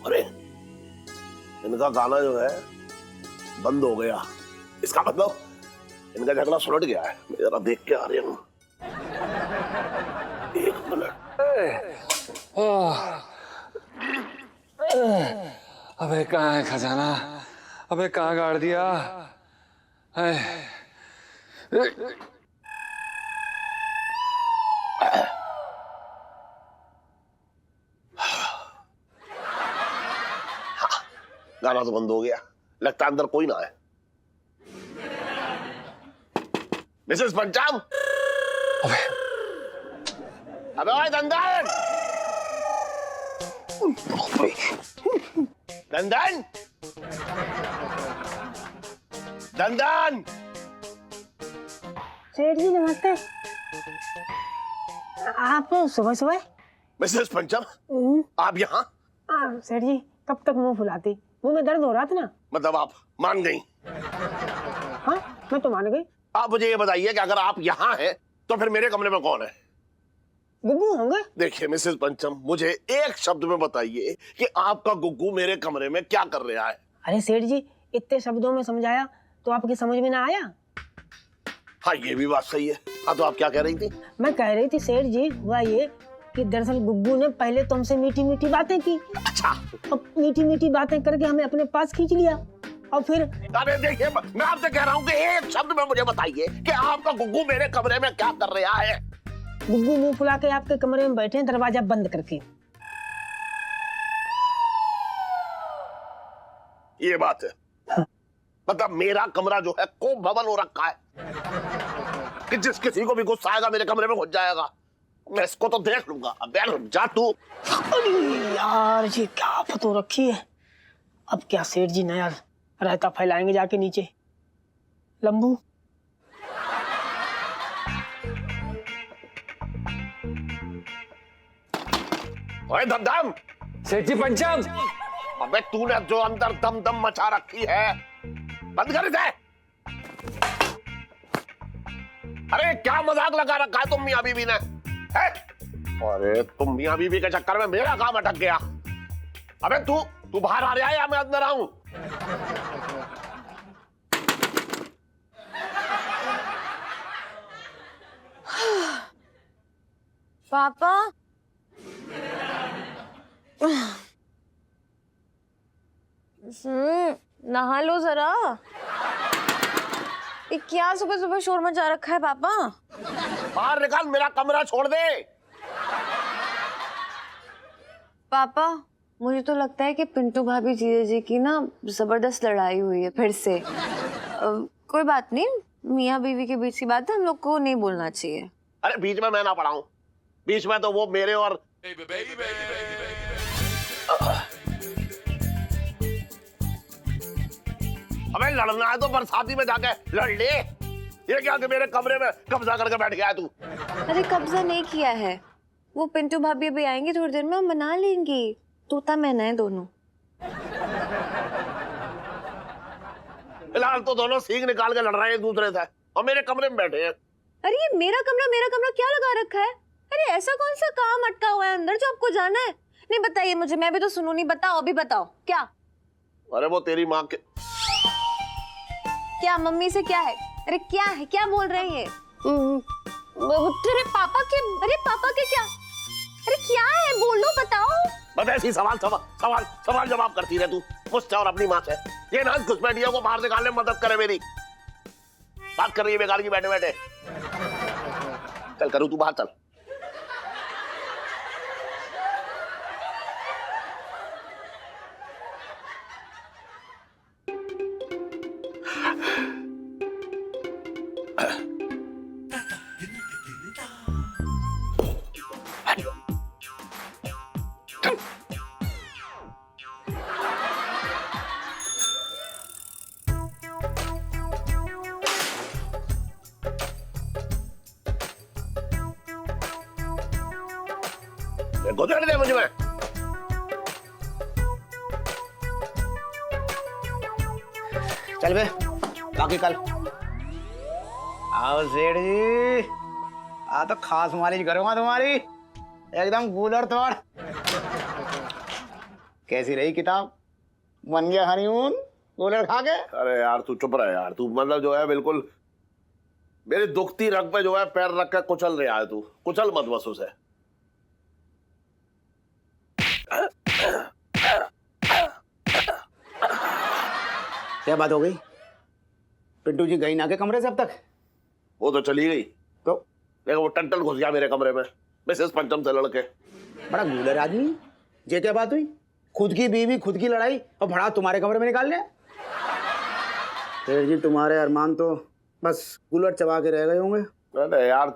अरे इनका गाना जो है बंद हो गया, इसका मतलब इनका झगड़ा सुलट गया है। मैं जरा देख के आ रही हूँ, एक मिनट। अबे कहाँ है खजाना? अबे कहाँ गाड़ दिया? गाना तो बंद हो गया, लगता है अंदर कोई ना है। मिसेस पंचाम, अबे ओए दंदन, दंदन, दंदन। सेठ जी नमस्ते। आप सुबह सुबह? मिसेस पंचम, आप यहाँ? सेठ जी कब तक मुंह फुलाती, मुंह में दर्द हो रहा था ना। मतलब आप मान गई? हाँ मैं तो मान गई। आप मुझे ये बताइए कि अगर आप यहाँ हैं तो फिर मेरे कमरे में कौन है? गुग्गू होंगे। देखिए मिसेस पंचम, मुझे एक शब्द में बताइए कि आपका गुग्गू मेरे कमरे में क्या कर रहा है? अरे सेठ जी इतने शब्दों में समझाया तो आपकी समझ में ना आया? हाँ ये भी बात सही है। हाँ तो आप क्या कह रही थी? मैं कह रही थी सेठ जी हुआ ये कि दरअसल गुग्गू ने पहले तुमसे मीठी मीठी बातें की। अच्छा। अब मीठी मीठी बातें करके हमें अपने पास खींच लिया और फिर। अरे देखिए मैं आपसे कह रहा हूँ कि एक शब्द में मुझे बताइए कि आपका गुग्गू मेरे कमरे में क्या कर रहा है? गुग्गू मुंह फुला के आपके कमरे में बैठे हैं दरवाजा बंद करके। ये बात है। हाँ। मतलब मेरा कमरा जो है कोप भवन हो रखा है कि जिस किसी को भी गुस्सा आएगा मेरे कमरे में घुस जाएगा। मैं इसको तो देख लूंगा। अब जा तू। अरे यार ये क्या आफत हो रखी है। अब क्या सेठ जी नया रायता फैलाएंगे जाके नीचे। लंबू ओए दमदम। सेठ जी पंचम। अबे तूने जो अंदर दम दम मचा रखी है बंद कर दे। अरे क्या मजाक लगा रखा है तुम मियां बीवी ने? है? अरे तुम मियां बीवी के चक्कर में मेरा काम अटक गया। अबे तू बाहर आ रहा है या मैं अंदर आऊं? पापा नहा लो जरा। ये क्या सुबह सुबह शोर मचा रखा है पापा? बाहर निकाल, मेरा कमरा छोड़ दे। पापा मुझे तो लगता है कि पिंटू भाभी जीजा जी की ना जबरदस्त लड़ाई हुई है फिर से। कोई बात नहीं, मियाँ बीवी के बीच की बात है, हम लोग को नहीं बोलना चाहिए। अरे बीच में मैं ना पड़ा हूं, बीच में तो वो मेरे और अबे लड़ना है तो बरसाती में जाके लड़ ले। ये क्या कि मेरे कमरे में कब्जा करके बैठ गया है तू? अरे कब्जा नहीं किया है, वो पिंटू भाभी अभी आएंगे थोड़ी देर में, हम मना लेंगे। तोता मैना है दोनों। फिलहाल तो दोनों सींग निकाल के लड़ रहे हैं एक दूसरे से और मेरे कमरे में बैठे हैं। अरे ये मेरा कमरा क्या लगा रखा है? अरे ऐसा कौन सा काम अटका हुआ है अंदर जो आपको जाना है? नहीं बताइए मुझे, मैं भी तो सुनू नहीं। बताओ अभी बताओ क्या? अरे वो तेरी माँ के क्या मम्मी से क्या है? अरे क्या है, क्या बोल रहे हैं ये? तेरे पापा के? अरे पापा के क्या? अरे क्या है, बोलो बताओ। बस ऐसी सवाल जवाब करती रहे तू मुझसे और अपनी माँ से। ये ना घुसपैठियों को बाहर निकालने में मदद करे मेरी। बात कर रही है बेकार की बैठे बैठे। चल करूँ, तू बाहर चल। गुजर दे मुझे। चल बे, बाकी कल आओ सेठ जी। आ तो खास मालिश करूंगा तुम्हारी, एकदम कूलर तोड़। कैसी रही किताब? बन गया हनीमून कूलर खा के? अरे यार तू चुप रहा यार, तू मतलब जो है बिल्कुल मेरी दुखती रग पे जो है पैर रख के कुचल रहा है। तू कुचल मत बस उसे। क्या बात हो गई? पिंटू जी गई ना के कमरे से अब तक? वो तो चली गई, तो लेकिन वो टंटल घुस गया मेरे कमरे में मिसेस पंचम से लड़के। बड़ा गूलर आदमी। ये क्या बात हुई? खुद की बीवी खुद की लड़ाई और भड़ा तुम्हारे कमरे में निकाल लिया? फिर जी तुम्हारे अरमान तो बस कूलर चबा के रह गए होंगे। अरे यार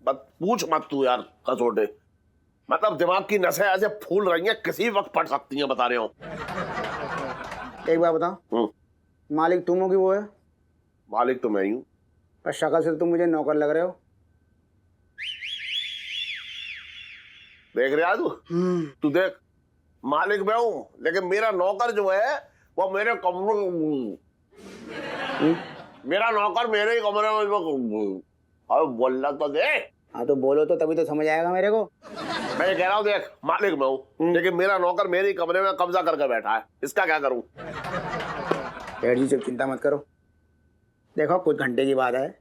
पूछ मत तू यार कसोटे, मतलब दिमाग की नसें ऐसे फूल रही हैं, किसी वक्त फट सकती हैं, बता रहे हो। एक बात बताओ, मालिक तुम हो कि वो है? मालिक तो मैं ही हूँ। पर शक्ल से तुम मुझे नौकर लग रहे हो। देख रहा तू? तू देख, मालिक मैं हूँ लेकिन मेरा नौकर जो है वो मेरे कमरे, मेरा नौकर मेरे ही कमरे में। अब बोलना तो दे। हाँ तो बोलो तो तभी तो समझ आएगा मेरे को। मैं ये कह रहा हूँ देख, मालिक मैं हूँ लेकिन मेरा नौकर मेरे ही कमरे में कब्जा करके बैठा है, इसका क्या करूँ? डैड जी, चिंता मत करो। देखो कुछ घंटे की बात है।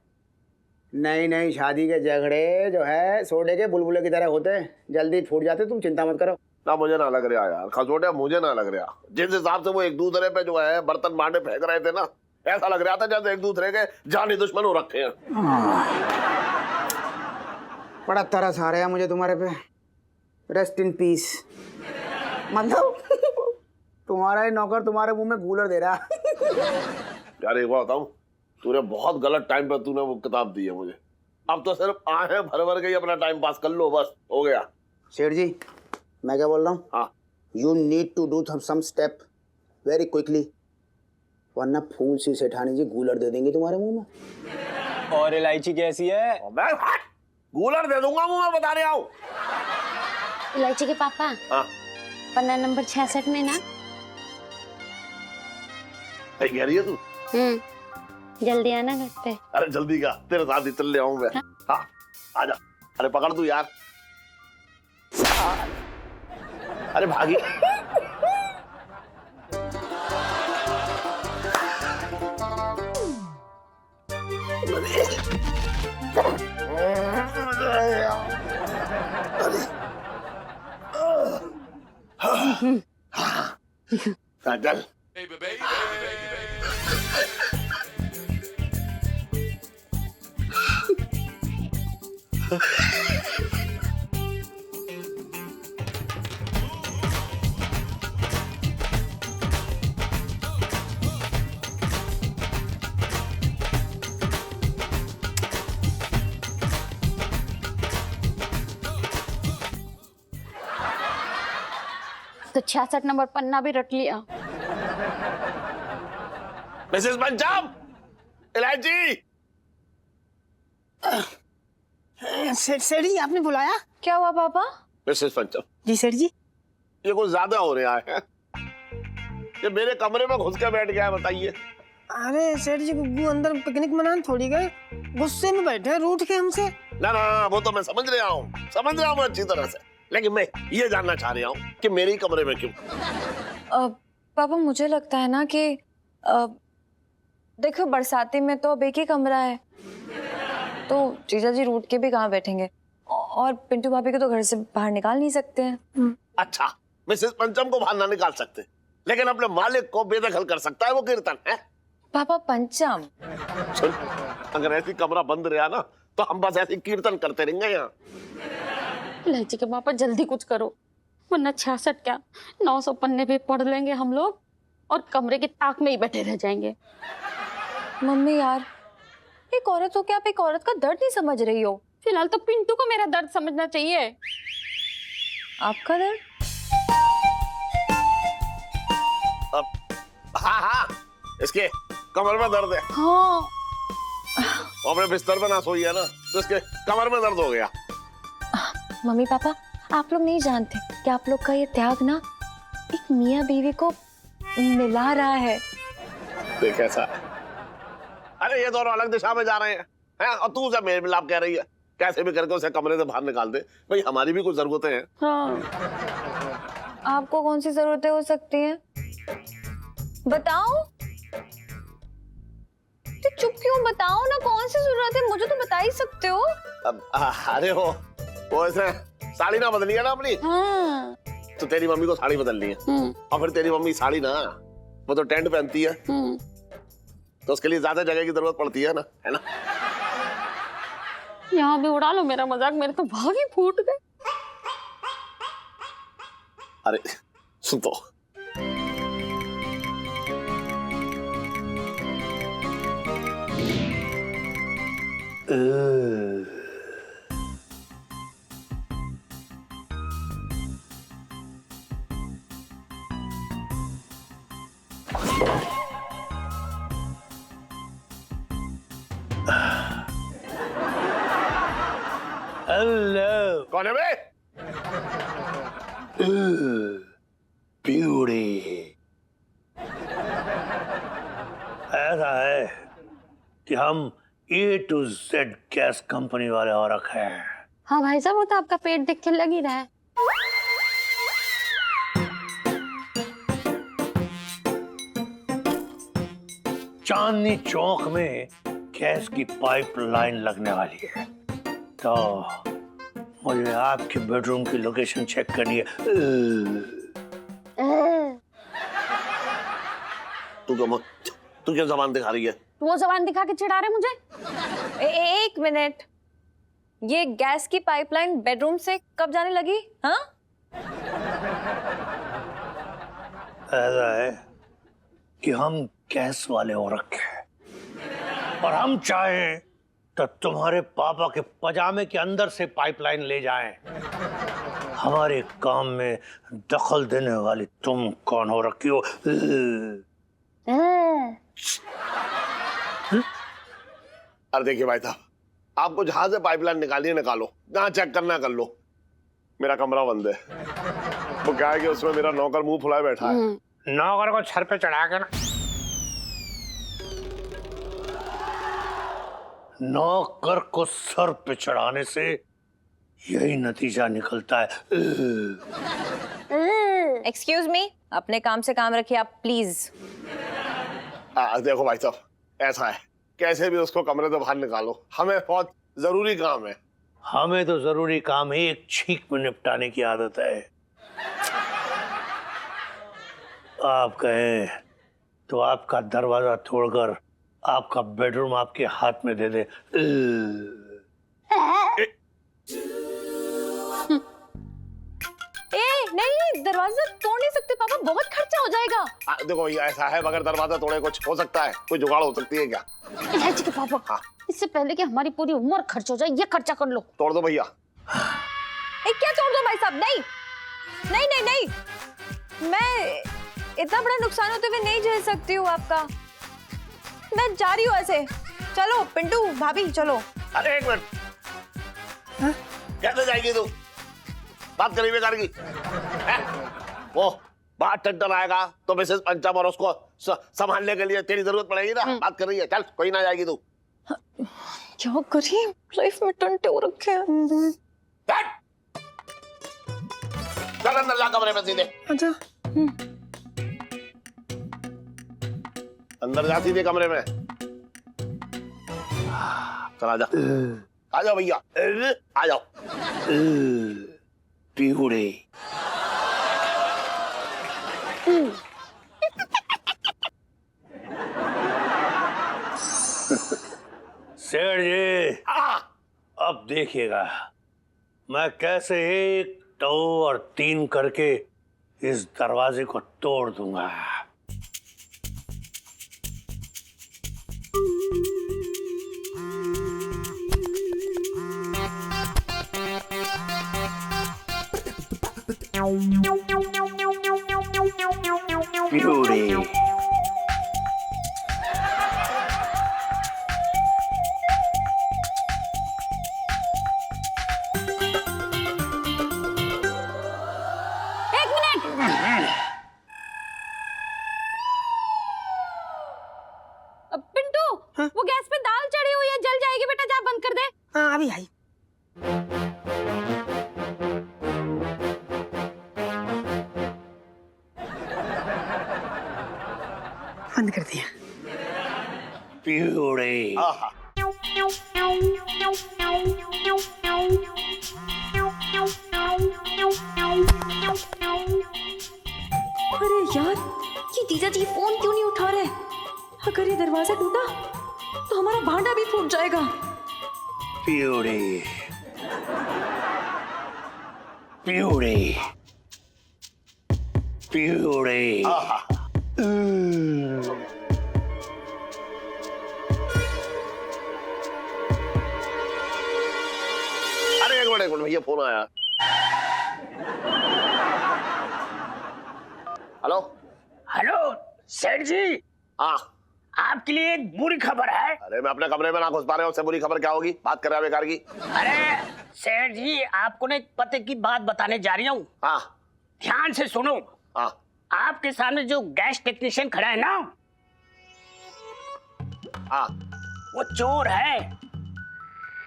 नई नई शादी के झगड़े जो है सोडे के बुलबुले की तरह होते हैं, जल्दी फूट जाते। तुम चिंता मत करो। ना मुझे ना लग रहा यार खसोटे, मुझे ना लग रहा। जिस हिसाब से वो एक दूसरे पे जो है बर्तन बांटे फेंक रहे थे ना, ऐसा लग रहा था जैसे एक दूसरे के जानी दुश्मन हो रखे हैं। बड़ा तरस आ रहा है मुझे तुम्हारे पे। Rest in peace. मतलब तुम्हारा ही नौकर तुम्हारे मुंह में कूलर दे रहा। यार एक बात बताऊं, तूने बहुत गलत टाइम पर तूने वो किताब दी है मुझे। अब तो सिर्फ आहें भर भर के ही अपना टाइम पास कर लो, बस हो गया। सेठ जी मैं क्या बोल रहा हूँ, हाँ you need to do some step very quickly, वरना फूल सी सेठानी जी कूलर दे देंगे तुम्हारे मुंह में। और इलायची कैसी है? मैं कूलर दे दूंगा मुंह में, बता रहा हूँ। इलायची के पापा, हाँ पन्ना नंबर 66 में ना। कह रही है तू? जल्दी आना घर पे। अरे जल्दी का, तेरे साथ ही चल ले आऊं मैं। हाँ आजा। अरे पकड़ तू यार। अरे भागी। चल तो 66 नंबर पन्ना भी रट लिया। मिसेस पंजाब, इलायची। सेठ जी आपने बुलाया? क्या हुआ पापा? मिसेस पंजाब जी सेठ जी। ये कुछ ज्यादा हो रहा है। ये मेरे कमरे में घुस के बैठ गया है, बताइए। अरे सेठ जी गुग्गू अंदर पिकनिक मनाने थोड़ी गए, गुस्से में बैठे हैं रूठ के हमसे। ना ना वो तो मैं समझ रहा हूँ अच्छी तरह से, लेकिन मैं ये जानना चाह रहा हूँ कि मेरे ही कमरे में क्यों? पापा मुझे लगता है ना कि देखो बरसाती में तो अब एक ही कमरा है, तो जीजा जी रूठ के भी कहाँ बैठेंगे, और पिंटू भाभी को तो घर से बाहर निकाल नहीं सकते हैं। अच्छा, मिसेस पंचम को बाहर ना निकाल सकते, लेकिन अपने मालिक को बेदखल कर सकता है वो कीर्तन है। पापा पंचम सुन, अगर ऐसी कमरा बंद रहा ना तो हम बस ऐसी कीर्तन करते रहेंगे यहाँ। इलायची के पापा जल्दी कुछ करो, वरना 66 क्या 900 पन्ने भी पढ़ लेंगे हम लोग और कमरे की ताक में ही बैठे रह जाएंगे। मम्मी यार, एक औरत हो के आप एक औरत का दर्द नहीं समझ रही हो। फिलहाल तो पिंटू को मेरा दर्द समझना चाहिए। आपका दर्द? हाँ हाँ, इसके कमर में दर्द है। हाँ। वो अपने बिस्तर पे ना सोई है ना, तो इसके कमर में दर्द हो गया। मम्मी पापा, आप लोग नहीं जानते कि आप लोग का ये त्याग ना एक मियाँ बीवी को मिला रहा है। देख ऐसा, अरे ये दोनों अलग दिशा में जा रहे हैं और तू उसे मेल मिलाप कह रही है। कैसे भी करके उसे कमरे से बाहर निकाल दे भाई, हमारी भी कुछ जरूरतें हैं। हाँ। आपको कौन सी जरूरतें हो सकती हैं? बताओ। तो चुप क्यों? बताओ ना, कौन सी जरूरत है? मुझे तो बता ही सकते हो। अरे वो ऐसे साड़ी ना बदली है ना अपनी, हाँ। तो तेरी मम्मी को साड़ी बदलनी है। और फिर तेरी मम्मी साड़ी ना, वो तो टेंट पहनती है, तो उसके लिए ज्यादा जगह की जरूरत पड़ती है ना। यहाँ भी उड़ा लो मेरा मजाक, मेरे तो भाग ही फूट गए। अरे सुन तो, हेलो कौन है बे? ब्यूटी। ऐसा है कि हम A to Z gas company वाले और रखे हैं। हाँ भाई साहब, वो तो आपका पेट देख के लग ही रहा है। चांदनी चौक में गैस की पाइपलाइन लगने वाली है, तो मुझे आपके बेडरूम की लोकेशन चेक करनी है। तू क्या जबान दिखा रही है? वो जबान दिखा के चिढ़ा रहे मुझे। एक मिनट, ये गैस की पाइपलाइन बेडरूम से कब जाने लगी? हाँ, ऐसा है कि हम गैस वाले हो रखे हैं और हम चाहें तो तुम्हारे पापा के पजामे के अंदर से पाइपलाइन ले जाएं। हमारे काम में दखल देने वाली तुम कौन हो रखी हो? अरे देखिए भाई साहब, आपको जहां से पाइपलाइन निकालिए निकालो, जहां चेक करना कर लो, मेरा कमरा बंद है। वो क्या है कि उसमें मेरा नौकर मुंह फुलाए बैठा है। नौकर को सर पे चढ़ा के ना, नौकर को सर पे चढ़ाने से यही नतीजा निकलता है। एक्सक्यूज मी, अपने काम से काम रखिए आप प्लीज। देखो भाई साहब, ऐसा है, कैसे भी उसको कमरे से बाहर निकालो, हमें बहुत जरूरी काम है। हमें तो जरूरी काम एक छींक में निपटाने की आदत है। आप कहें तो आपका दरवाजा तोड़कर आपका बेडरूम आपके हाथ में दे दे। नहीं, दरवाजा तोड़ नहीं सकते पापा, बहुत खर्चा हो जाएगा। देखो ये ऐसा है, बगैर दरवाजा तोड़े कुछ हो सकता है? कोई जुगाड़ हो सकती है क्या? इलायची के पापा, हाँ। इससे पहले कि हमारी पूरी उम्र खर्च हो जाए, ये खर्चा कर लो। तोड़ दो भैया। क्या तोड़ दो भाई साहब? नहीं नहीं नहीं नहीं, मैं इतना बड़ा नुकसान होते हुए नहीं झेल सकती हूँ आपका। मैं जा रही हूँ ऐसे। चलो पिंटू भाभी चलो। अरे एक मिनट, कैसे जाएगी तू? बात करी बेकार की। वो बाहर टेंडर आएगा तो मिसेस पंचम और उसको संभालने के लिए तेरी जरूरत पड़ेगी ना। बात कर रही है, चल कोई ना जाएगी तू। क्या करी, लाइफ में टंटे हो रखे हैं। चल अंदर जा कमरे में सीधे। अच्छा, अंदर जा सीधे कमरे में। चल आजा, आ जाओ भैया, आ जाओ। पीहुड़े। सेठ जी, अब देखिएगा मैं कैसे 1, 2 और 3 करके इस दरवाजे को तोड़ दूंगा। ब्यूटी। पिंटू, वो गैस पे दाल चढ़ी हुई है, जल जाएगी बेटा, जा बंद कर दे। हाँ अभी आई। बंद कर दिया। प्यूरे आहा अरे यार, ये जीजा जी फोन क्यों नहीं उठा रहे? अगर ये दरवाजा टूटा तो हमारा भांडा भी फूट जाएगा। प्यूरे प्यूरे प्यूरे आहा अरे एक मिनट भैया फोन आया। हेलो हेलो सेठ जी, हाँ आपके लिए एक बुरी खबर है। अरे मैं अपने कमरे में ना घुस पा रहा हूँ, उससे बुरी खबर क्या होगी? बात कर रहा है बेकार की। अरे सेठ जी, आपको ना एक पते की बात बताने जा रही हूँ, हाँ ध्यान से सुनो। हाँ आपके सामने जो गैस टेक्नीशियन खड़ा है ना, हाँ वो चोर है।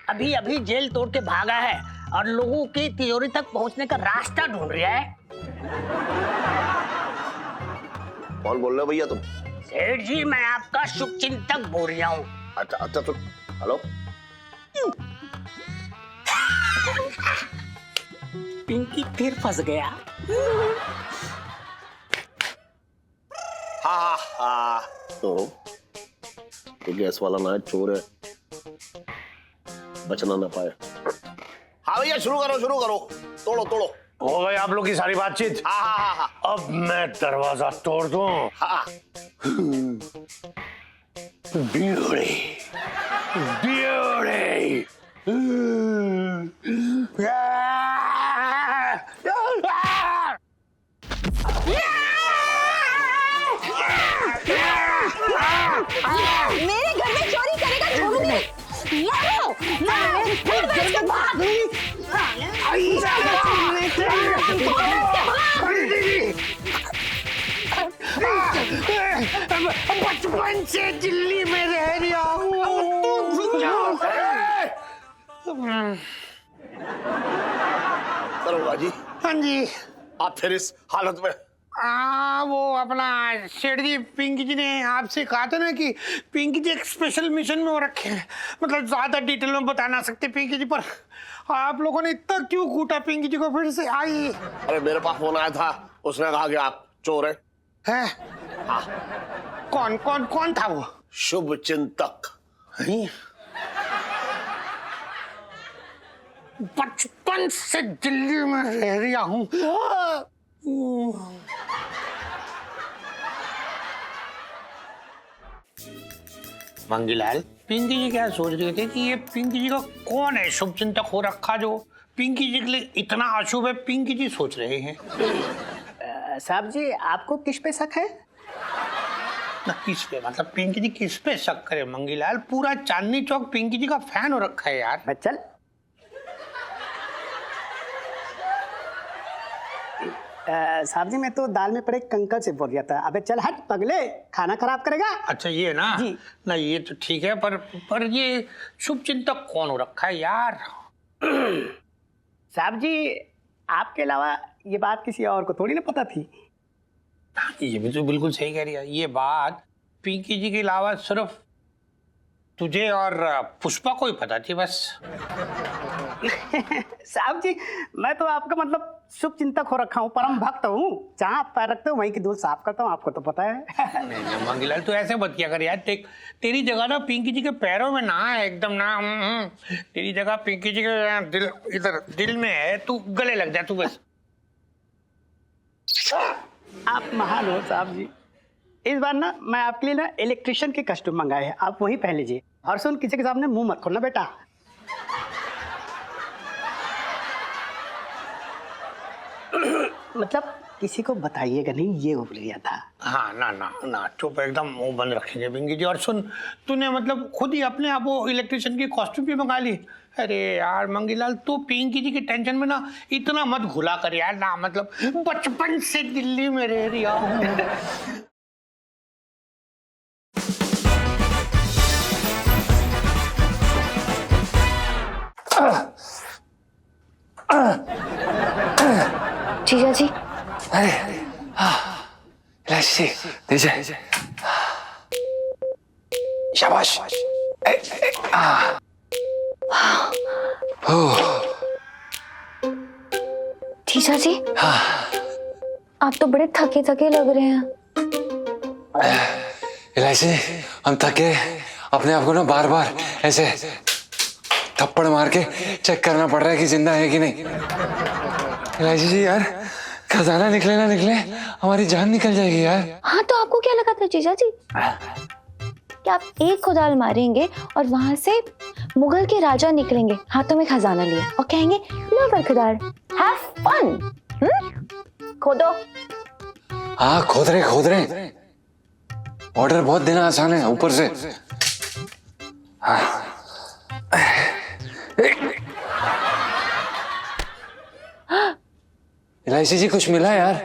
अभी अभी जेल तोड़ के भागा है और लोगों की तिजोरी तक पहुंचने का रास्ता ढूंढ रहा है। कौन बोल रहे हो भैया तुम? सेठ जी, मैं आपका शुभचिंतक बोल रहा हूँ। अच्छा अच्छा तुम हेलो पिंकी फिर फंस गया। हाँ हाँ हाँ तो गैस वाला ना है, चोर है, बचना ना पाए। हाँ भैया शुरू करो, तोड़ो तोड़ो। हो गई आप लोग की सारी बातचीत। हाँ हाँ हाँ अब मैं दरवाजा तोड़ दूं। हाँ ब्यूटी ब्यूटी मेरे घर में चोरी करेगा, छोड़ूंगी। मारो, मारो, फिर मैं इसके बाद। बचपन से दिल्ली में रह रहा हूँ। दरोगा जी, हाँ जी। आप फिर इस हालत में? वो अपना सेठ जी, पिंकी जी ने आपसे कहा था ना कि पिंकी जी एक स्पेशल मिशन में हो रखे हैं। मतलब ज्यादा डिटेल में बता ना सकते पिंकी जी, पर आप लोगों ने इतना क्यों कूटा पिंकी जी को? फिर से आई अरे मेरे पास फोन आया था, उसने कहा कि आप चोर हैं। है। हाँ कौन कौन कौन था वो? शुभ चिंतक। बचपन से दिल्ली में रह रहा हूँ। मंगीलाल, पिंकी जी क्या सोच रहे थे कि ये पिंकी जी का कौन है शुभ चिंतक हो रखा जो पिंकी जी के लिए इतना अशुभ है? पिंकी जी सोच रहे हैं। साहब जी, आपको किस पे शक है? ना किस पे, मतलब पिंकी जी किस पे शक करे? मंगीलाल, पूरा चांदनी चौक पिंकी जी का फैन हो रखा है यार। बच्चल, साहब जी, मैं तो दाल में पड़े कंकर से बोल रहा था। अबे चल हट पगले, खाना खराब करेगा। अच्छा ये ना जी। ना, ये तो ठीक है, पर ये शुभ चिंतक कौन हो रखा है यार? साहब जी, आपके अलावा ये बात किसी और को थोड़ी ना पता थी। ये भी तो बिल्कुल सही कह रही है। ये बात पिंकी जी के अलावा सिर्फ तुझे और पुष्पा को ही पता थी बस। साहब जी, मैं तो आपका मतलब शुभ चिंतक हो रखा हूँ, परम भक्त हूँ। जहाँ आप पैर रखते हो वहीं की धूल साफ करता हूँ, आपको तो पता है। नहीं नहीं मंगीलाल, तू ऐसे मत किया कर यार। तेरी जगह ना पिंकी जी के पैरों में ना है, एकदम ना। तेरी जगह पिंकी जी के दिल, इधर दिल में है। तू गले लग जा तू बस। आप महान हो साहब जी। इस बार ना मैं आपके लिए ना इलेक्ट्रिशियन के कस्टम मंगाए हैं, आप वही पहन लीजिए। और सुन, किसी के सामने मुंह मत खोलना बेटा। मतलब किसी को बताइएगा नहीं, ये बोल रहा था। हाँ ना ना ना, चुप, एकदम मुंह बंद रखेंगे पिंकी जी। और सुन, तूने मतलब खुद ही अपने आप वो इलेक्ट्रिशियन की कॉस्ट्यूम भी मंगा ली। अरे यार मंगीलाल, तू पिंकी जी की टेंशन में ना इतना मत घुला कर यार ना। मतलब बचपन से दिल्ली में रह रही हूँ। जीजा जी, अरे लस्सी दीजिए। शाबाश। जीजा जी, आप तो बड़े थके थके लग रहे हैं। इलायची, हम थके, अपने आप को ना बार बार ऐसे थप्पड़ मार के चेक करना पड़ रहा है कि जिंदा है कि नहीं। इलायची जी यार, खजाना निकले ना निकले, हमारी जान निकल जाएगी यार। हाँ, तो आपको क्या लगा था जीजा जी कि आप एक खुदाल मारेंगे और वहां से मुगल के राजा निकलेंगे हाथों में खजाना लिए और कहेंगे लो पर खुदार, हैव फन। खोदो। हाँ, खोद रहे। ऑर्डर बहुत देना आसान है ऊपर से। हाँ। इलायची जी, कुछ मिला यार?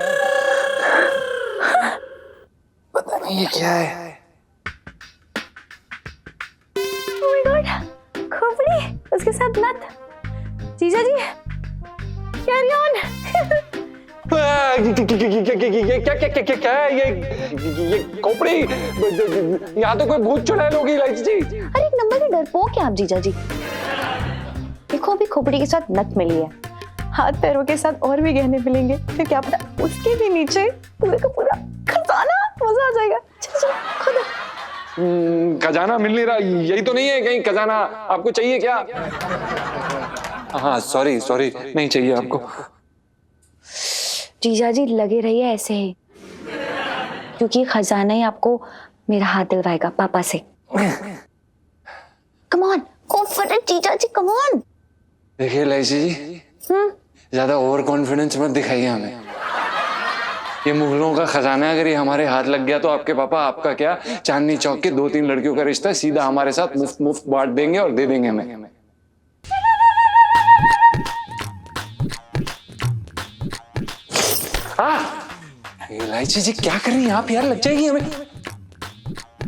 पता नहीं ये क्या है। Oh my God, खोपड़ी, उसके साथ नथ। जीजा जी, कैरी ऑन। क्या है ये खोपड़ी? यहाँ तो कोई भूत चुड़ैल होगी इलायची जी। अरे एक नंबर के डरपोक है आप जीजा जी। देखो अभी खोपड़ी के साथ नथ मिली है, हाथ पैरों के साथ और भी गहने मिलेंगे, फिर क्या पता उसके भी नीचे पूरे का पूरा खजाना। मजा आ जाएगा। चलो खुद। खजाना मिल नहीं रहा, यही तो नहीं है कहीं खजाना? आपको चाहिए क्या? हाँ सॉरी, नहीं चाहिए आपको। जीजा जी लगे रहिए ऐसे ही, क्योंकि खजाना ही आपको मेरा हाथ दिलवाएगा पापा से। Come on, go for it जीजा जी, कम ऑन। देखिए इलायची जी, ज्यादा ओवर कॉन्फिडेंस मत दिखाइए हमें। ये मुगलों का खजाना अगर ये हमारे हाथ लग गया तो आपके पापा आपका क्या, चांदनी चौक के 2-3 लड़कियों का रिश्ता सीधा हमारे साथ मुफ्त बांट देंगे और दे देंगे हमें। इलायची जी क्या कर रही हैं आप यार? लग जाएगी हमें।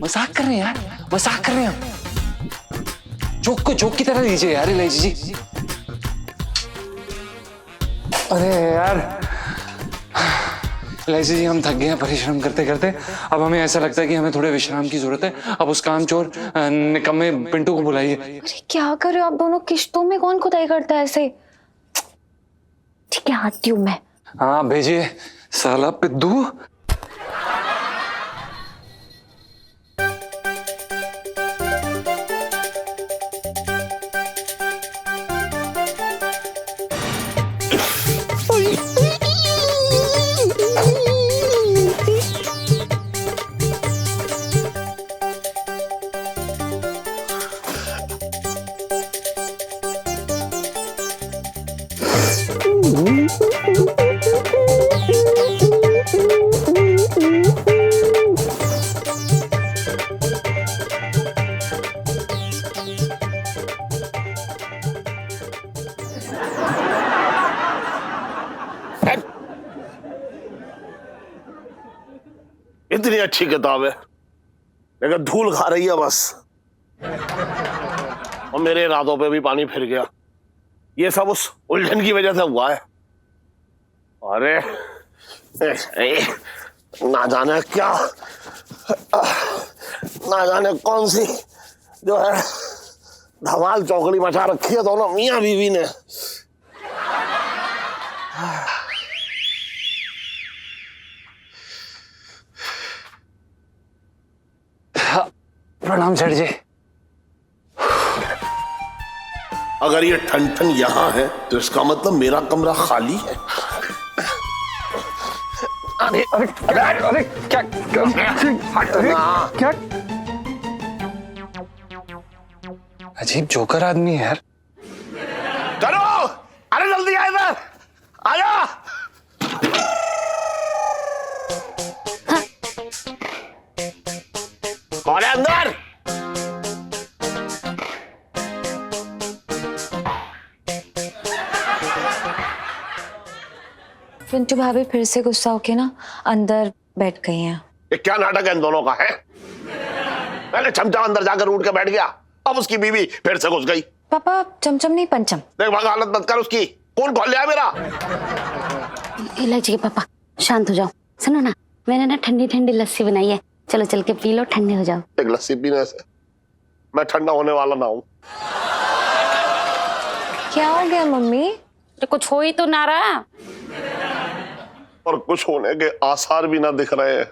मजाक कर रहे हैं यार, मजाक कर रहे हैं हम। जोक को जोक की तरह लीजिए यार इलायची जी। अरे यार इलायची जी, हम थक गए हैं परिश्रम करते करते। अब हमें ऐसा लगता है कि हमें थोड़े विश्राम की जरूरत है। अब उस कामचोर निकम्मे पिंटू को बुलाइए। अरे क्या करे आप दोनों, किश्तों में कौन खुदाई करता है ऐसे? ठीक है, आती हूँ मैं। हाँ भेजिए साला पिद्दू। इतनी अच्छी किताब है लेकिन धूल खा रही है बस, और मेरे इरादों पे भी पानी फिर गया। ये सब उस उलझन की वजह से हुआ है। अरे ना जाने क्या, ना जाने कौन सी जो है धमाल चौकड़ी मचा रखी है दोनों मियां बीवी ने। प्रणाम सेठ जी। अगर ये ठन ठन यहां है तो इसका मतलब मेरा कमरा खाली है। अरे क्या अजीब जोकर आदमी है यार। चलो, अरे जल्दी आ इधर, आजा। कौन है अंदर? पिंटू भाभी फिर से गुस्सा होके ना अंदर बैठ गई हैं। ये क्या नाटक है इन दोनों का है? पहले चमचा अंदर जाकर उठ के बैठ गया, अब उसकी बीवी फिर से घुस गई। पापा चमचम नहीं पंचम। देख भाग, हालत मत कर उसकी। कौन खोल लिया मेरा? इलायची के पापा शांत हो जाओ। सुनो ना, मैंने ना ठंडी ठंडी लस्सी बनाई है, चलो चल के पी लो, ठंडे हो जाओ। एक लस्सी पीने से मैं ठंडा होने वाला ना हूं। क्या हो गया मम्मी? तो कुछ हो ही तो ना रहा। और कुछ होने के आसार भी ना दिख रहे हैं।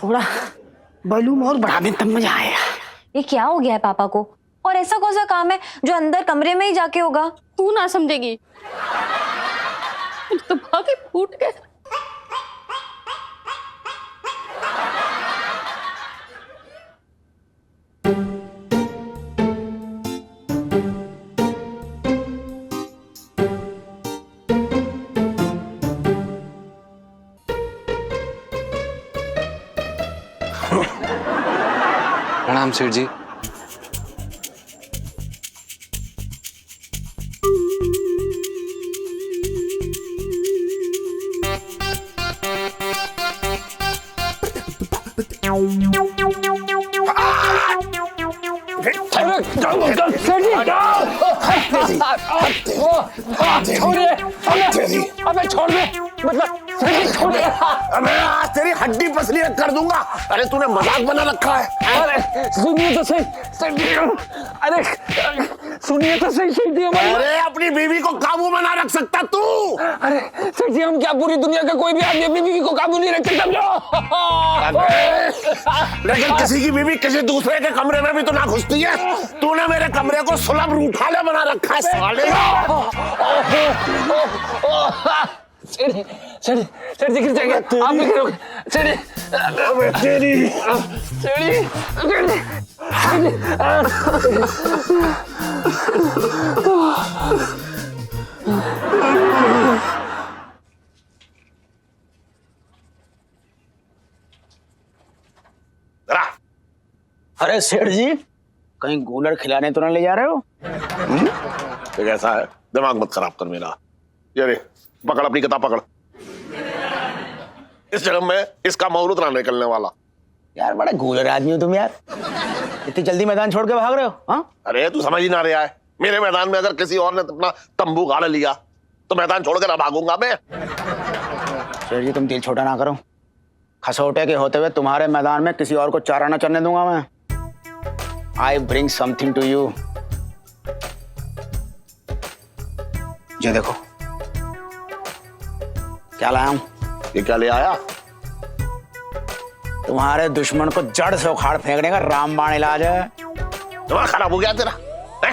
थोड़ा वॉल्यूम और बढ़ा दे तब मजा आएगा। ये क्या हो गया है पापा को? और ऐसा कौन सा काम है जो अंदर कमरे में ही जाके होगा? तू ना समझेगी तो भाभी फूट गए। प्रणाम सेठ जी। अबे छोड़ दे, मतलब छोड़ दे। अबे आज तेरी हड्डी पसली कर दूंगा। अरे तूने मजाक बना रखा है। अरे सुनिए तो सही सेठ जी। अरे सुनिए तो सही सेठ जी। अरे अपनी बीवी को काबू में ना रख सकता तू? अरे सेठ जी, हम क्या पूरी दुनिया का कोई भी आदमी अपनी बीवी को काबू नहीं रख सकता? लेकिन किसी की बीवी किसी दूसरे के कमरे में भी तो ना घुसती है। तूने मेरे कमरे को सुलभ रूठाला बना रखा है साले। सेठ जी गिर जाएंगे, आप भी गिरोगे सेठ जी। तेरी अरे सेठ जी, कहीं गूलर खिलाने तो ना ले जा रहे हो? तो कैसा है, दिमाग मत खराब कर मेरा। ये रे, पकड़ अपनी किताब पकड़। इस जन्म में इसका मुहूर्त ना निकलने वाला। यार बड़ा गूलर आदमी हो तुम यार, इतनी जल्दी मैदान छोड़ के भाग रहे हो? हाँ अरे तू समझ ही ना रहा है, मेरे मैदान में अगर किसी और ने अपना तंबू गाड़ लिया तो मैदान छोड़ के ना भागूंगा मैं। सेठ जी तुम दिल छोटा ना करो। खसौटे के होते हुए तुम्हारे मैदान में किसी और को चारा ना चलने दूंगा मैं। I bring something to you। ये देखो क्या लाया हूं। ये क्या ले आया? तुम्हारे दुश्मन को जड़ से उखाड़ फेंकने का रामबाण इलाज है। दिमाग खराब हो गया तेरा है?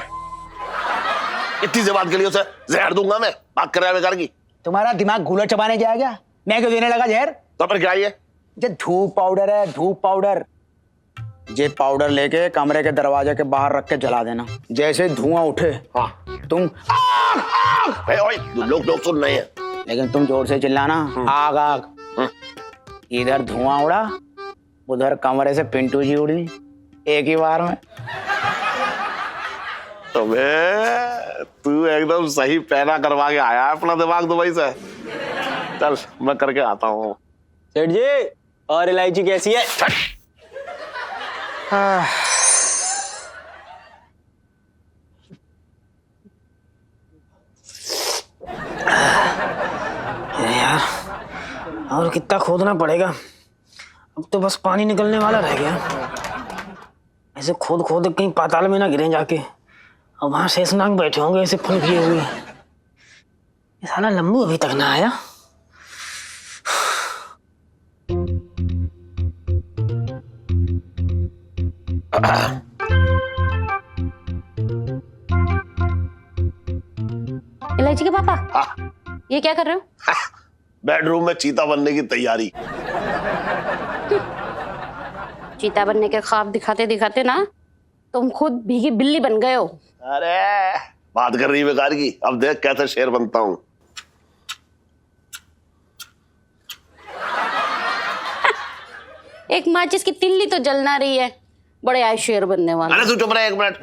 इतनी सी बात के लिए उसे जहर दूंगा मैं? बात कर रहा है बेकार की। तुम्हारा दिमाग गूलर चबाने गया क्या? मैं क्यों देने लगा जहर? तो फिर क्या ये धूप पाउडर है, धूप पाउडर। ये पाउडर लेके कमरे के दरवाजे के बाहर रख के जला देना। जैसे धुआं उठे हाँ तुम लोग सुन रहे हैं, लेकिन तुम जोर से चिल्लाना आग आग। इधर धुआं उड़ा, उधर कमरे से पिंटू जी उड़ी, एक ही बार में। तो तू एकदम सही पैदा करवा के आया है अपना दिमाग दुबई से। चल मैं करके आता हूँ। सेठ जी और इलायची कैसी है? यार और कितना खोदना पड़ेगा? अब तो बस पानी निकलने वाला रह गया। ऐसे खोद खोद कहीं पाताल में ना गिरे जाके, और वहां शेषनाग बैठे होंगे ऐसे फन किए हुए। ये साला लंबू अभी तक ना आया। इलायची के पापा, हाँ, ये क्या कर रहे हो? बेडरूम में चीता बनने की तैयारी। चीता बनने के ख्वाब दिखाते दिखाते ना तुम खुद भीगी बिल्ली बन गए हो। अरे बात कर रही बेकार की, अब देख कैसे शेर बनता हूँ। एक माचिस की तिल्ली तो जल ना रही है, बड़े आए शेर बनने वाला। अरे तू चुप रहे 1 मिनट।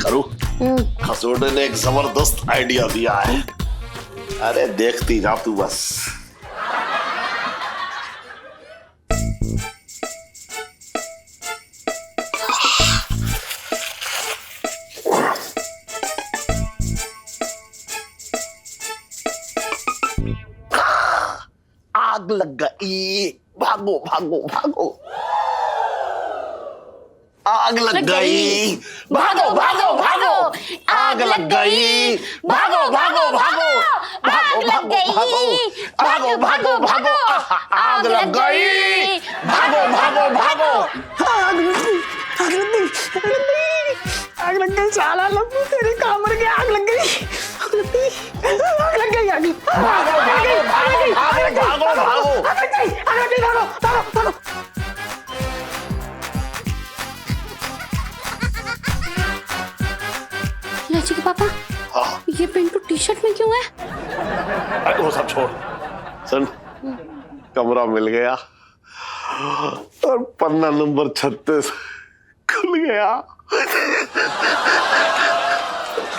करूं? खसोटे ने एक जबरदस्त आइडिया दिया है। अरे देखती जा तू बस। आग लग गई, भागो भागो भागो, आग लग गई, भागो भागो भागो, आग लग गई, भागो भागो भागो, भागो भागो भागो, भागो भागो भागो, आग लग गई, भागो भागो भागो, आग लग गई, आग लग गई, आग लग गई, साला लम्बू तेरे कमर के आग लग गई, आग लग गई, आग लग गई, आग लग गई, भागो भागो भागो भागो भागो, आग लग गई, आग लग गई, भागो भागो भागो। लाची के पापा, हाँ ये पिंटू टी शर्ट में क्यों है? अरे वो सब छोड़, सुन, कमरा मिल गया और पन्ना नंबर 36 खुल गया।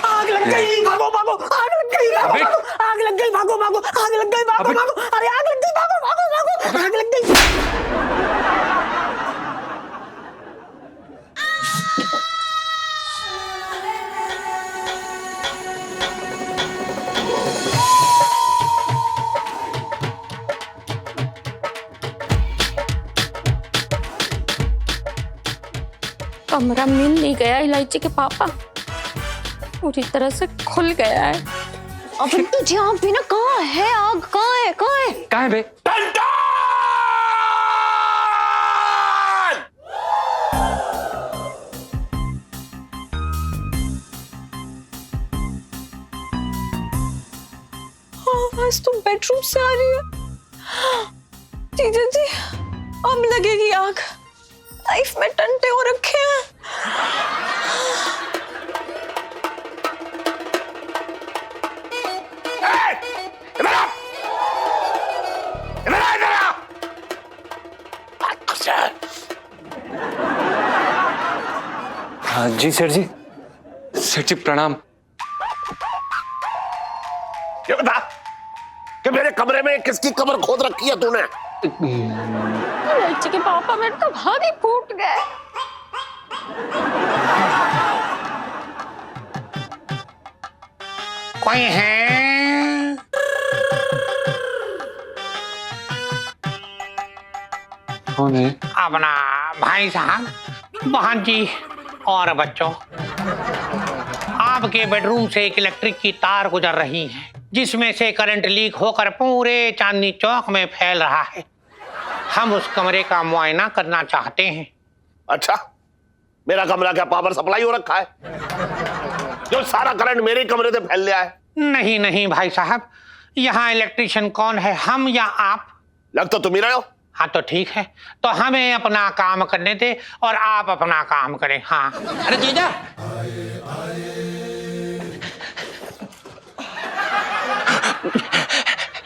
आग लग गई, भागो भागो, आग लग गई, भागो भागो, आग लग गई, भागो भागो, आग लग गई, भागो भागो, अरे आग लग गई, भागो भागो भागो, आग लग गई। कमरा मिल नहीं गया इलायची के पापा, पूरी तरह से खुल गया है। अब तुझे यहाँ पे ना कहाँ है आग, कहाँ है, कहाँ है? कहाँ है बे? आवाज तो बेडरूम से आ रही है। जीजा जी, अब लगेगी आग, लाइफ में टंटे हो रखे हैं। हाँ जी सेठ जी, सेठ जी प्रणाम। ये बता कि मेरे कमरे में किसकी कब्र खोद रखी है तूने? इलायची के पापा, मेरे तो भाग ही फूट गए। कोई है? कौन है? अपना भाई साहब, बहन जी और बच्चों, आपके बेडरूम से एक इलेक्ट्रिक की तार गुजर रही है, जिसमें से करंट लीक होकर पूरे चांदनी चौक में फैल रहा है। हम उस कमरे का मुआयना करना चाहते हैं। अच्छा, मेरा कमरा क्या पावर सप्लाई हो रखा है जो सारा करंट मेरे कमरे से फैल गया है? नहीं नहीं भाई साहब, यहाँ इलेक्ट्रिशियन कौन है, हम या आप? लग तो तुम ही रहे हो। हाँ तो ठीक है, तो हमें अपना काम करने दे और आप अपना काम करें। हाँ। अरे जीजा,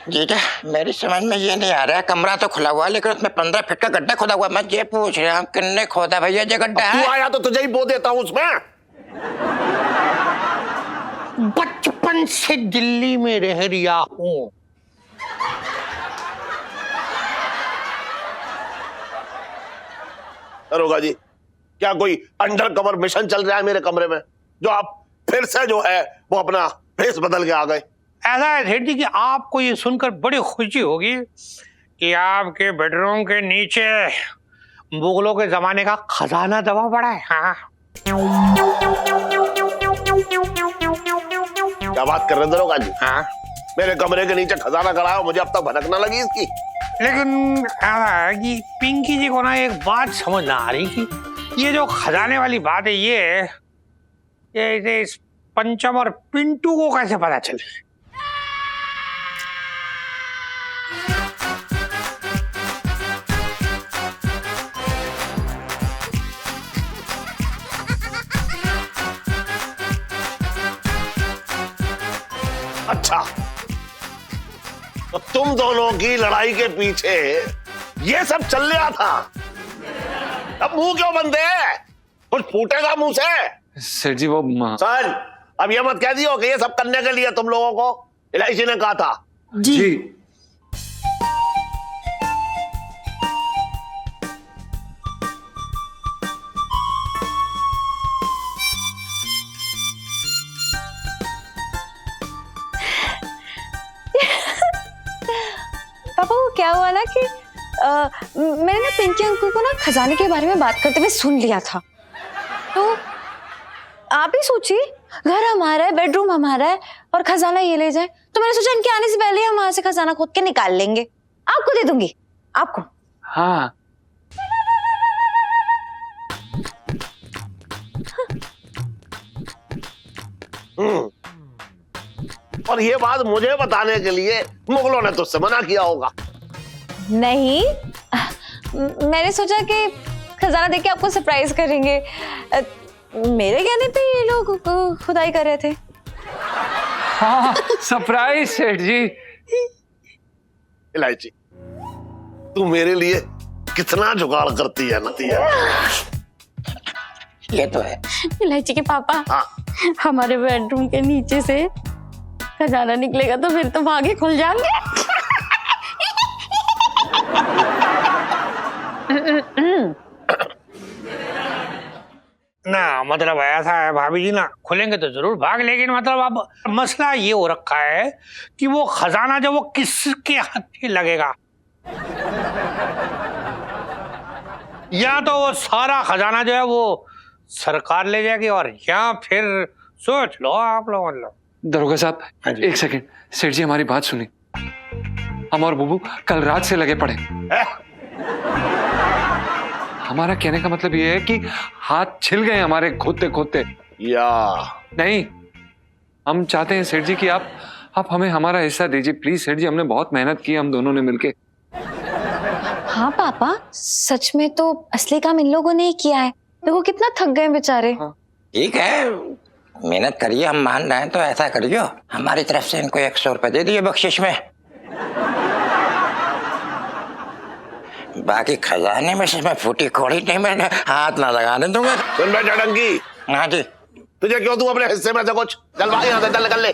जीजा मेरी समझ में ये नहीं आ रहा है, कमरा तो खुला हुआ है लेकिन उसमें 15 फीट का गड्ढा खोदा हुआ है। मैं ये पूछ रहा हूँ किन्ने खोदा भैया ये गड्ढा तू है? आया तो तुझे ही बो देता हूँ उसमें। बचपन से दिल्ली में रह रिया हूँ। दरोगा जी, क्या कोई अंडर कवर मिशन चल रहा है मेरे कमरे में, जो आप फिर से जो है वो अपना फेस बदल के आ गए? ऐसा है सेठ जी कि आपको ये सुनकर बड़ी खुशी होगी कि आपके बेडरूम के नीचे मुगलों के जमाने का खजाना दबा पड़ा है। हाँ। क्या बात कर रहे दरोगा जी? हाँ। मेरे कमरे के नीचे खजाना गड़ा हो, मुझे अब तक भनक ना लगी इसकी। लेकिन ऐसा है कि पिंकी जी को ना एक बात समझ ना आ रही कि ये जो खजाने वाली बात है ये इस पंचम और पिंटू को कैसे पता चले? अच्छा, तो तुम दोनों की लड़ाई के पीछे ये सब चल रहा था। अब मुंह क्यों बंद है? कुछ फूटेगा मुंह से। सेठ जी वो सर, अब ये मत कह दियो कि ये सब करने के लिए तुम लोगों को इलायची ने कहा था। जी पापा वो क्या हुआ ना मैंने ना पिंकी अंकल को ना खजाने के बारे में बात करते हुए सुन लिया था, तो आप ही सोचिए, घर हमारा है, बेडरूम हमारा है और खजाना ये ले जाए, तो मैंने सोचा इनके आने से पहले हम वहां से खजाना खोद के निकाल लेंगे। आपको दे दूंगी, आपको। हाँ और ये बात मुझे बताने के लिए मुगलों ने तुझसे मना किया होगा। नहीं, मैंने सोचा कि खजाना देके आपको सरप्राइज करेंगे। मेरे कहने पे ये लोग खुदाई कर रहे थे। हाँ सरप्राइज सेठ जी। इलायची, तू मेरे लिए कितना जुगाड़ करती है नतिया। ये तो है। इलायची के पापा, हाँ। हमारे बेडरूम के नीचे से खजाना निकलेगा तो फिर तो भागे खुल जाएंगे। ना मतलब ऐसा है भाभी जी, ना खुलेंगे तो जरूर भाग, लेकिन मतलब अब मसला ये हो रखा है कि वो खजाना जो वो किसके हाथ लगेगा। या तो वो सारा खजाना जो है वो सरकार ले जाएगी, और या फिर सोच लो आप लोग। मतलब दरोगा साहब एक सेकंड, सेठ जी हमारी बात सुनी। हम और बुबू कल रात से लगे पड़े। हमारा कहने का मतलब ये है कि हाथ छिल गए हमारे खोदते खोदते। या नहीं, हम चाहते हैं सेठ जी कि आप हमें हमारा हिस्सा दीजिए प्लीज सेठ जी। हमने बहुत मेहनत की हम दोनों ने मिलके। हाँ पापा, सच में तो असली काम इन लोगों ने ही किया है। देखो कितना थक गए बेचारे। ठीक है, मेहनत करिए, हम मान रहे हैं, तो ऐसा करियो हमारी तरफ से इनको 100 रुपए दे दिए बख्शिश में। बाकी खजाने में से मैं फूटी खोड़ी नहीं, मैं हाथ ना लगाने दूंगा। सुन बे चटंकी। हाँ जी। तुझे क्यों, तू अपने हिस्से में से कुछ चल भाई यहाँ से, चल निकल ले।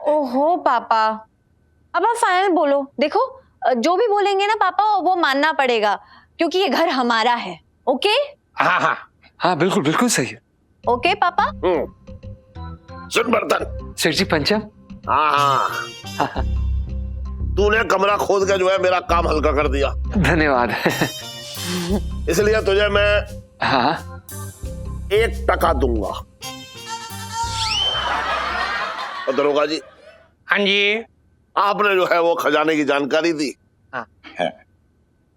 ओहो पापा, अब आप फाइनल बोलो। देखो जो भी बोलेंगे ना पापा वो मानना पड़ेगा, क्योंकि ये घर हमारा है। ओके? हाँ हाँ हाँ बिल्कुल बिल्कुल सही है। ओके पापा। सुन बर्तन। सेठ जी पंचम। हाँ हाँ तूने कमरा खोद के जो है मेरा काम हल्का कर दिया, धन्यवाद। इसलिए तुझे मैं हाँ 1 टका दूंगा। और दरोगा जी, हाँ जी। आपने जो है वो खजाने की जानकारी दी, हाँ।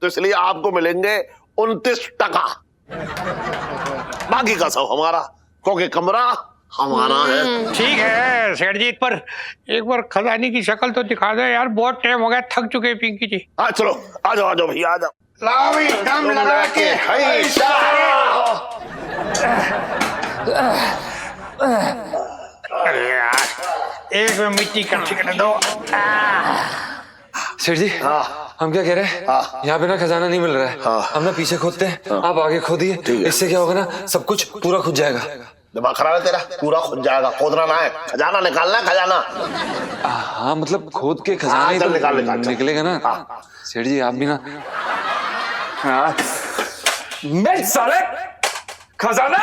तो इसलिए आपको मिलेंगे 29 टका। बाकी का सब हमारा, क्योंकि कमरा हमारा है। ठीक है सेठ जी, पर एक बार खजाने की शक्ल तो दिखा दो यार, बहुत टाइम हो गया, थक चुके हैं पिंकी जी। हाँ चलो आ जाओ भैया आ जाओ। लाओ भी दम लगा के अरे यार, एक में मिट्टी इकट्ठी कर दो। सेठ जी हम क्या कह रहे हैं, यहाँ पे ना खजाना नहीं मिल रहा है, हम ना पीछे खोदते हैं, आप आगे खोदिए, इससे क्या होगा ना सब कुछ पूरा खुद जाएगा। दिमाग खराब है तेरा? पूरा खुद जाएगा, खोदना ना है, खजाना निकालना है, खजाना। हाँ मतलब खोद के खजाना ही तो निकलेगा ना। सेठ जी आप भी ना। हाँ मिल साले, खजाना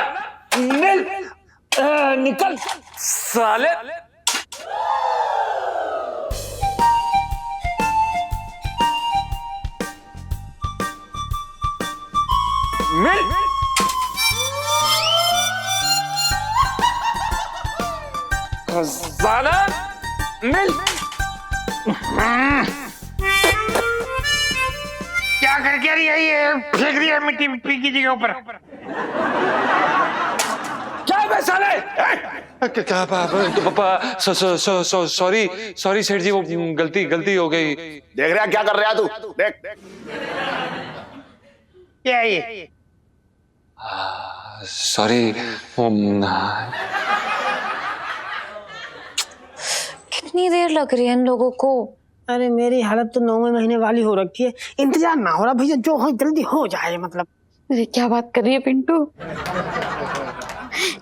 मिल, निकल साले। मिल खजाना मिल। क्या करके रही है ये, फेंक दिया मिट्टी पिंकी जी के ऊपर। क्या बे साले? क्या पापा सॉरी सेठ जी, वो गलती हो गई। देख रहा क्या कर रहा तू? देख क्या है ये? सॉरी। कितनी देर लग रही है इन लोगों को? अरे मेरी हालत तो 9वें महीने वाली हो रखी है, इंतजार ना हो रहा भैया, जो हो जल्दी हो जाए। मतलब अरे क्या बात कर रही है पिंटू,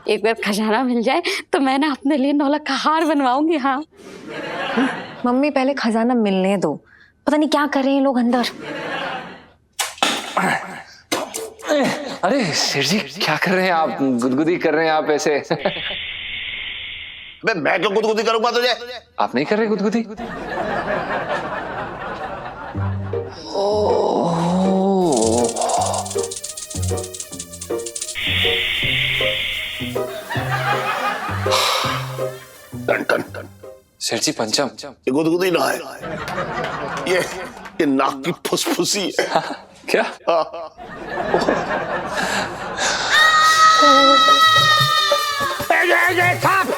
एक बार खजाना मिल जाए तो मैं ना अपने लिए नौलख का हार बनवाऊंगी। हाँ मम्मी पहले खजाना मिलने दो, पता नहीं क्या कर रहे हैं लोग अंदर। अरे सेठ जी क्या कर रहे हैं आप, गुदगुदी कर रहे हैं आप ऐसे? मैं क्यों गुदगुदी करूंगा तुझे? आप नहीं कर रहे गुदगुदी? ओह सेठ जी पंचम। ये गुदगुदी ना है, ये नाक की फुसफुसी है। क्या? ये साहब